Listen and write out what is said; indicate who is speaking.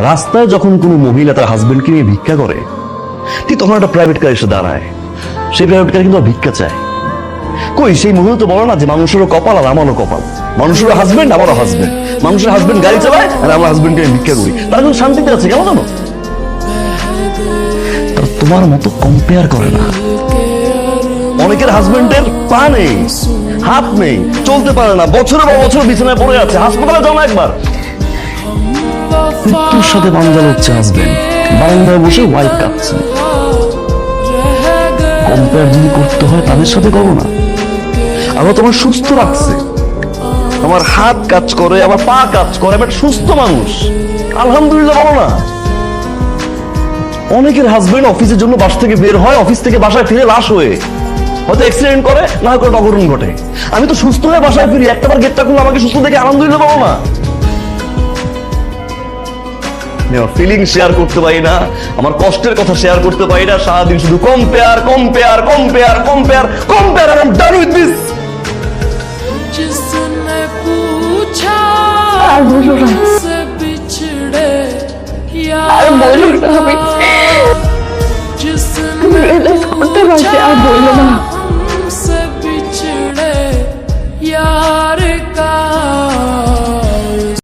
Speaker 1: রাস্তায় যখন কোনো মহিলা তার হাজবেন্ডকে নিয়ে ভিক্ষা করে, ঠিক তখন একটা প্রাইভেট কার এসে দাঁড়ায়, সেই প্রাইভেট কার কিন্তু ভিক্ষা চায়। কই সেই মহিলা তো বলে না যে মানুষেরও কপাল আর আমারও কপাল, মানুষেরও হাজবেন্ড আমারও হাজবেন্ড, মানুষের হাজবেন্ড গাড়ি চালায় আর আমার হাজবেন্ডকে ভিক্ষা করি, তারা কিন্তু শান্তিতে আছে। কেমন জানো, তারা তোমার মতো কম্পেয়ার করে না। অনেকের হাজবেন্ডের পা নেই, হাত নেই, চলতে পারে না, বছরের পর বছর বিছানায় পড়ে আছে, হাসপাতালে যাও না একবার। মৃত্যুর সাথে পাঞ্জা লড়ছে হাজবেন্ড, বারান্দায় বসে ওয়াইফ কাঁদছে। কম্পেয়ার যদি করতে হয় তাদের সাথে করো না। আবার তোমার সুস্থ রাখছে, আমার হাত কাজ করে, আমার পা কাজ করে, আমি একটা সুস্থ মানুষ, আলহামদুলিল্লাহ বলো না। অনেকের হাজবেন্ড অফিসের জন্য বাসা থেকে বের হয়, অফিস থেকে বাসায় ফিরে লাশ হয়ে, হয়তো অ্যাক্সিডেন্ট করে, না হয় কোনো অঘটন ঘটে। আমি তো সুস্থ হয়ে বাসায় ফিরি, একটাবার গেটটা খুলে আমাকে সুস্থ দেখে আলহামদুলিল্লাহ বলো না। ফিলিং শেয়ার করতে পারি না, আমার কষ্টের কথা শেয়ার করতে পারি না, সারাদিন শুধু compare compare compare compare compare. I am done with this.
Speaker 2: আর বলো না, আর বলো না, আমি রিয়েলাইজ